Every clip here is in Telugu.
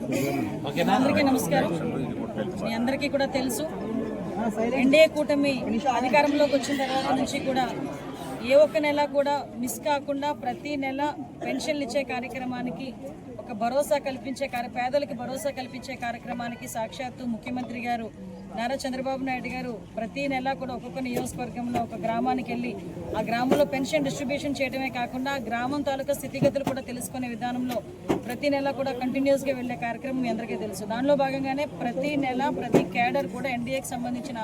అందరికీ నమస్కారం. మీ అందరికీ కూడా తెలుసు, ఎన్డీఏ కూటమి అధికారంలోకి వచ్చిన తర్వాత నుంచి కూడా ఏ ఒక్క నెల కూడా మిస్ కాకుండా ప్రతి నెల పెన్షన్లు ఇచ్చే కార్యక్రమానికి ఒక భరోసా కల్పించే పేదలకు భరోసా కల్పించే కార్యక్రమానికి సాక్షాత్తు ముఖ్యమంత్రి గారు నారా చంద్రబాబు నాయుడు గారు ప్రతి నెల కూడా ఒక్కొక్క నియోజకవర్గంలో ఒక గ్రామానికి వెళ్ళి ఆ గ్రామంలో పెన్షన్ డిస్ట్రిబ్యూషన్ చేయడమే కాకుండా ఆ గ్రామం తాలూకా స్థితిగతులు కూడా తెలుసుకునే విధానంలో ప్రతి నెల కూడా కంటిన్యూస్గా వెళ్ళే కార్యక్రమం మీ అందరికీ తెలుసు. దానిలో భాగంగానే ప్రతి నెల ప్రతి క్యాడర్ కూడా ఎన్డీఏకి సంబంధించిన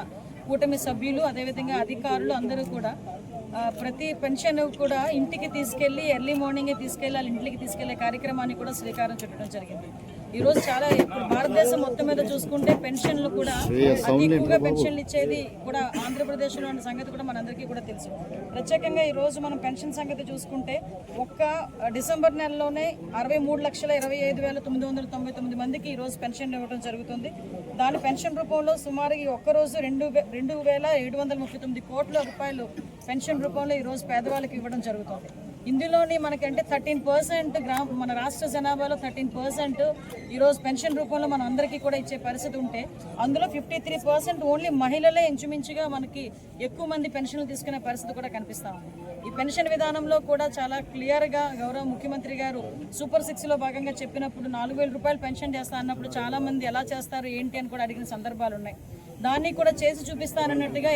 కూటమి సభ్యులు అదేవిధంగా అధికారులు అందరూ కూడా ప్రతి పెన్షన్ కూడా ఇంటికి తీసుకెళ్లి ఎర్లీ మార్నింగే తీసుకెళ్లి వాళ్ళ ఇంటికి తీసుకెళ్లే కార్యక్రమాన్ని కూడా శ్రీకారం చుట్టడం జరిగింది. ఈరోజు చాలా ఇప్పుడు భారతదేశం మొత్తం మీద చూసుకుంటే పెన్షన్లు కూడా అతి ఎక్కువగా పెన్షన్లు ఇచ్చేది కూడా ఆంధ్రప్రదేశ్లో ఉన్న సంగతి కూడా మనందరికీ కూడా తెలుసు. ప్రత్యేకంగా ఈరోజు మనం పెన్షన్ సంగతి చూసుకుంటే ఒక్క డిసెంబర్ నెలలోనే 63,25,999 మందికి ఈరోజు పెన్షన్ ఇవ్వడం జరుగుతుంది. దాని పెన్షన్ రూపంలో సుమారు ఈ ఒక్కరోజు 2,739 కోట్ల రూపాయలు పెన్షన్ రూపంలో ఈరోజు పేదవాళ్ళకి ఇవ్వడం జరుగుతుంది. ఇందులోని మనకంటే 13% మన రాష్ట్ర జనాభాలో 13% ఈరోజు పెన్షన్ రూపంలో మనం అందరికీ కూడా ఇచ్చే పరిస్థితి ఉంటే అందులో 53% ఓన్లీ మహిళలే ఇంచుమించుగా మనకి ఎక్కువ మంది పెన్షన్లు తీసుకునే పరిస్థితి కూడా కనిపిస్తా ఉంది. ఈ పెన్షన్ విధానంలో కూడా చాలా క్లియర్గా గౌరవ ముఖ్యమంత్రి గారు సూపర్ 6లో భాగంగా చెప్పినప్పుడు 4,000 రూపాయలు పెన్షన్ చేస్తా అన్నప్పుడు చాలా మంది ఎలా చేస్తారు ఏంటి అని కూడా అడిగిన సందర్భాలు ఉన్నాయి. దాన్ని కూడా చేసి చూపిస్తానన్నట్టుగా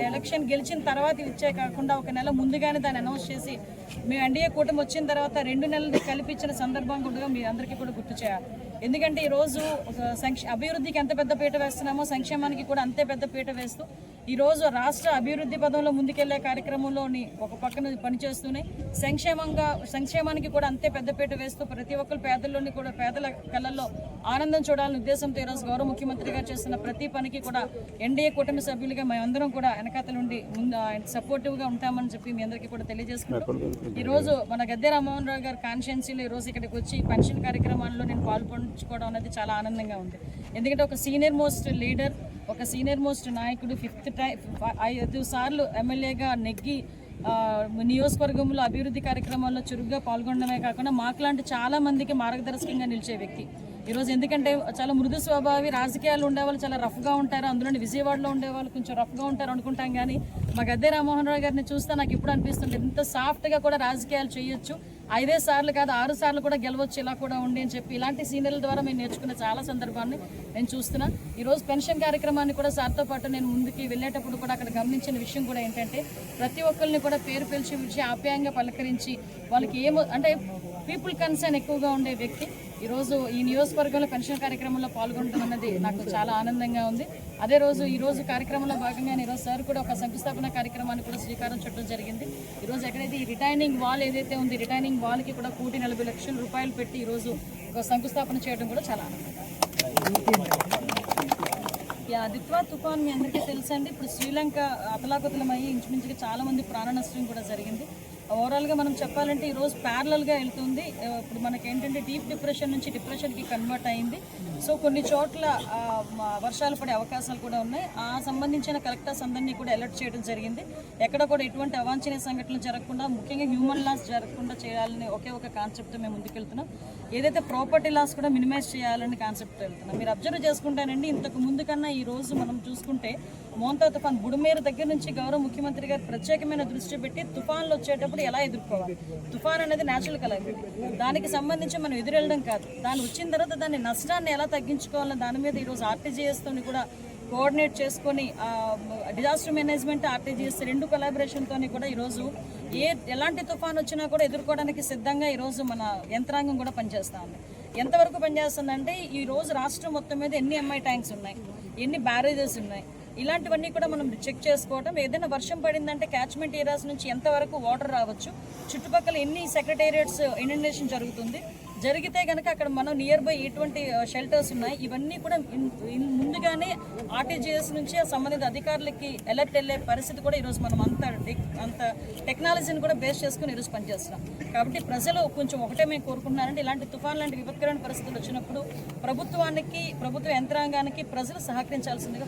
ఎలక్షన్ గెలిచిన తర్వాత ఇచ్చే కాకుండా ఒక నెల ముందుగానే దాన్ని అనౌన్స్ చేసి మేము ఎన్డీఏ కూటమి వచ్చిన తర్వాత 2 నెలలు కల్పించిన సందర్భం కూడా మీ అందరికీ కూడా గుర్తు చేయాలి. ఎందుకంటే ఈరోజు అభివృద్ధికి ఎంత పెద్ద పీట వేస్తున్నామో సంక్షేమానికి కూడా అంతే పెద్ద పీట వేస్తూ ఈరోజు రాష్ట్ర అభివృద్ధి పదంలో ముందుకెళ్లే కార్యక్రమంలోని ఒక పక్కన పనిచేస్తూనే సంక్షేమానికి కూడా అంతే పెద్దపీట వేస్తూ ప్రతి ఒక్కరు పేదల్లోని కూడా పేదల కళ్ళల్లో ఆనందం చూడాలనే ఉద్దేశంతో ఈరోజు గౌరవ ముఖ్యమంత్రి గారు చేస్తున్న ప్రతి పనికి కూడా ఎన్డీఏ కూటమి సభ్యులుగా మేమందరం కూడా వెనకాతలుండి ముందు సపోర్టివ్గా ఉంటామని చెప్పి మీ అందరికీ కూడా తెలియజేసుకుంటాం. ఈరోజు మన గద్దె రామ్మోహన్ రావు గారు కాన్స్టిట్యున్సీలో ఈరోజు ఇక్కడికి వచ్చి పెన్షన్ కార్యక్రమాల్లో నేను పాల్పంచుకోవడం అనేది చాలా ఆనందంగా ఉంది. ఎందుకంటే ఒక సీనియర్ మోస్ట్ లీడర్, ఒక సీనియర్ మోస్ట్ నాయకుడు 5 సార్లు ఎమ్మెల్యేగా నెగ్గి నియోజకవర్గంలో అభివృద్ధి కార్యక్రమాల్లో చురుగ్గా పాల్గొనడమే కాకుండా మాకులాంటి చాలా మందికి మార్గదర్శకంగా నిలిచే వ్యక్తి ఈరోజు. ఎందుకంటే చాలా మృదు స్వభావి, రాజకీయాలు ఉండేవాళ్ళు చాలా రఫ్గా ఉంటారు, అందులో విజయవాడలో ఉండేవాళ్ళు కొంచెం రఫ్గా ఉంటారు అనుకుంటాం. కానీ మా గద్దె రామ్మోహన్ రావు గారిని చూస్తే నాకు ఇప్పుడు అనిపిస్తుంది ఇంత సాఫ్ట్గా కూడా రాజకీయాలు చేయొచ్చు, 5 సార్లు కాదు 6 సార్లు కూడా గెలవచ్చు, ఇలా కూడా ఉండి అని చెప్పి ఇలాంటి సీనియర్ల ద్వారా మేము నేర్చుకునే చాలా సందర్భాన్ని నేను చూస్తున్నా. ఈరోజు పెన్షన్ కార్యక్రమాన్ని కూడా సార్తో పాటు నేను ముందుకి వెళ్ళేటప్పుడు కూడా అక్కడ గమనించిన విషయం కూడా ఏంటంటే ప్రతి ఒక్కరిని కూడా పేరు పిలిచి ఆప్యాయంగా పలకరించి వాళ్ళకి అంటే పీపుల్ కన్సర్న్ ఎక్కువగా ఉండే వ్యక్తి ఈరోజు ఈ నియోజకవర్గంలో పెన్షన్ కార్యక్రమంలో పాల్గొంటున్నది నాకు చాలా ఆనందంగా ఉంది. అదే రోజు ఈరోజు కార్యక్రమంలో భాగంగా ఈరోజు సార్ కూడా ఒక శంకుస్థాపన కార్యక్రమాన్ని కూడా శ్రీకారం చుట్టడం జరిగింది. ఈరోజు ఎక్కడైతే ఈ రిటైనింగ్ వాల్ ఏదైతే ఉంది, రిటైనింగ్ వాల్కి కూడా 1,40 లక్షల రూపాయలు పెట్టి ఈరోజు ఒక శంకుస్థాపన చేయడం కూడా చాలా ఆనందంగా. దిత్వా తుఫాన్ మీ అందరికీ తెలుసండి. ఇప్పుడు శ్రీలంక అతలాకుతలమయ్యి ఇంచుమించుగా చాలా మంది ప్రాణ నష్టం కూడా జరిగింది. ఓవరాల్గా మనం చెప్పాలంటే ఈరోజు ప్యారలల్గా వెళ్తుంది. ఇప్పుడు మనకి ఏంటంటే డీప్ డిప్రెషన్ నుంచి డిప్రెషన్కి కన్వర్ట్ అయింది. సో కొన్ని చోట్ల వర్షాలు పడే అవకాశాలు కూడా ఉన్నాయి. ఆ సంబంధించిన కలెక్టర్స్ అందరినీ కూడా అలర్ట్ చేయడం జరిగింది. ఎక్కడ కూడా ఎటువంటి అవాంఛనీయ సంఘటనలు జరగకుండా, ముఖ్యంగా హ్యూమన్ లాస్ జరగకుండా చేయాలని ఒకే ఒక కాన్సెప్ట్ మేము ముందుకెళ్తున్నాం. ఏదైతే ప్రాపర్టీ లాస్ కూడా మినిమైజ్ చేయాలని కాన్సెప్ట్ వెళ్తున్నాం. మీరు అబ్జర్వ్ చేసుకుంటానండి, ఇంతకు ముందు కన్నా ఈ రోజు మనం చూసుకుంటే మోంతా తుఫాన్ బుడమేరు దగ్గర నుంచి గౌరవ ముఖ్యమంత్రి గారు ప్రత్యేకమైన దృష్టి పెట్టి తుఫాన్లు వచ్చేటప్పుడు ఎలా ఎదుర్కోవాలి, తుఫాన్ అనేది న్యాచురల్ కలామిటీ, దానికి సంబంధించి మనం ఎదురెళ్ళడం కాదు, దాన్ని వచ్చిన తర్వాత దాని నష్టాన్ని ఎలా తగ్గించుకోవాలని దాని మీద ఈరోజు ఆర్టీజీఎస్తో కూడా కోఆర్డినేట్ చేసుకొని డిజాస్టర్ మేనేజ్మెంట్ ఆర్టీజీఎస్ 2 కొలాబరేషన్తో కూడా ఈరోజు ఎలాంటి తుఫాన్ వచ్చినా కూడా ఎదుర్కోవడానికి సిద్ధంగా ఈరోజు మన యంత్రాంగం కూడా పనిచేస్తూ ఉంది. ఎంతవరకు పనిచేస్తుందంటే ఈరోజు రాష్ట్రం మొత్తం మీద ఎన్ని ఎంఐ ట్యాంక్స్ ఉన్నాయి, ఎన్ని బ్యారేజెస్ ఉన్నాయి, ఇలాంటివన్నీ కూడా మనం చెక్ చేసుకోవడం. ఏదైనా వర్షం పడిందంటే క్యాచ్మెంట్ ఏరియాస్ నుంచి ఎంతవరకు వాటర్ రావచ్చు, చుట్టుపక్కల ఎన్ని సెక్రటేరియట్స్ ఇనండేషన్ జరిగితే కనుక అక్కడ మనం నియర్ బై ఎటువంటి షెల్టర్స్ ఉన్నాయి, ఇవన్నీ కూడా ముందుగానే ఆర్టీజీఎస్ నుంచి సంబంధిత అధికారులకి అలర్ట్ వెళ్ళే పరిస్థితి కూడా ఈరోజు మనం అంత టెక్నాలజీని కూడా బేస్ చేసుకుని ఈరోజు పనిచేస్తున్నాం. కాబట్టి ప్రజలు కొంచెం ఒకటే మేము కోరుకుంటున్నారంటే ఇలాంటి తుఫాన్ లాంటి విపత్కరమైన పరిస్థితులు వచ్చినప్పుడు ప్రభుత్వ యంత్రాంగానికి ప్రజలు సహకరించాల్సిందిగా